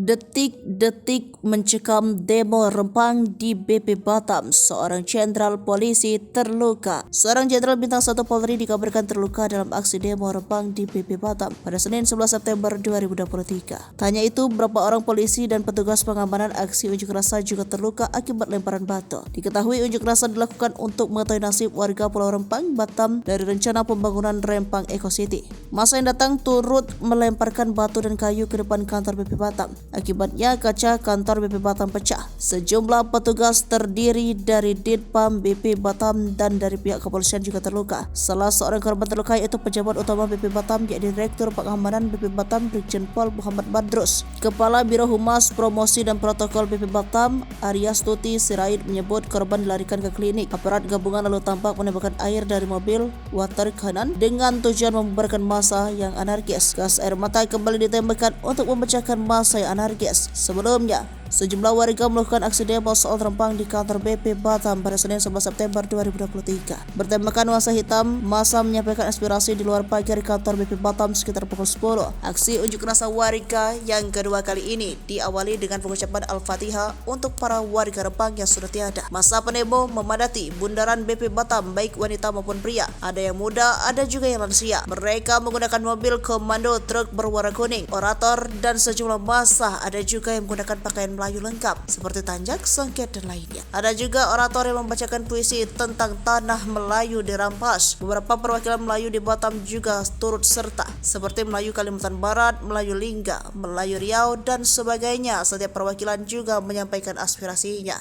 Detik-detik mencekam demo Rempang di BP Batam, seorang jenderal polisi terluka. Seorang jenderal bintang 1 Polri dikabarkan terluka dalam aksi demo Rempang di BP Batam pada Senin 11 September 2023. Tanya itu, beberapa orang polisi dan petugas pengamanan aksi unjuk rasa juga terluka akibat lemparan batu. Diketahui unjuk rasa dilakukan untuk mengetahui nasib warga Pulau Rempang, Batam dari rencana pembangunan Rempang Eco City. Masa yang datang turut melemparkan batu dan kayu ke depan kantor BP Batam. Akibatnya kaca kantor BP Batam pecah. Sejumlah petugas terdiri dari Ditpam BP Batam dan dari pihak kepolisian juga terluka. Salah seorang korban terluka yaitu pejabat utama BP Batam, yaitu Direktur Pengamanan BP Batam Brigjen Pol Muhammad Badrus. Kepala Biro Humas Promosi dan Protokol BP Batam, Aryastuti Sirait, menyebut korban dilarikan ke klinik. Aparat gabungan lalu tampak menembakkan air dari mobil water cannon dengan tujuan membubarkan massa yang anarkis. Gas air mata kembali ditembakkan untuk memecahkan massa yang anarkis. Sebelumnya, sejumlah warga melakukan aksi demo soal Rempang di kantor BP Batam pada Senin 11 September 2023. Bertembakan massa hitam, massa menyampaikan aspirasi di luar pagar kantor BP Batam sekitar pukul 10. Aksi unjuk rasa warga yang kedua kali ini diawali dengan pengucapan Al-Fatihah untuk para warga Rempang yang sudah tiada. Massa pendemo memadati bundaran BP Batam, baik wanita maupun pria. Ada yang muda, ada juga yang lansia. Mereka menggunakan mobil komando, truk berwarna kuning, orator, dan sejumlah massa ada juga yang menggunakan pakaian Melayu lengkap seperti tanjak, songket, dan lainnya. Ada juga orator yang membacakan puisi tentang tanah Melayu dirampas. Beberapa perwakilan Melayu di Batam juga turut serta, seperti Melayu Kalimantan Barat, Melayu Lingga, Melayu Riau, dan sebagainya. Setiap perwakilan juga menyampaikan aspirasinya.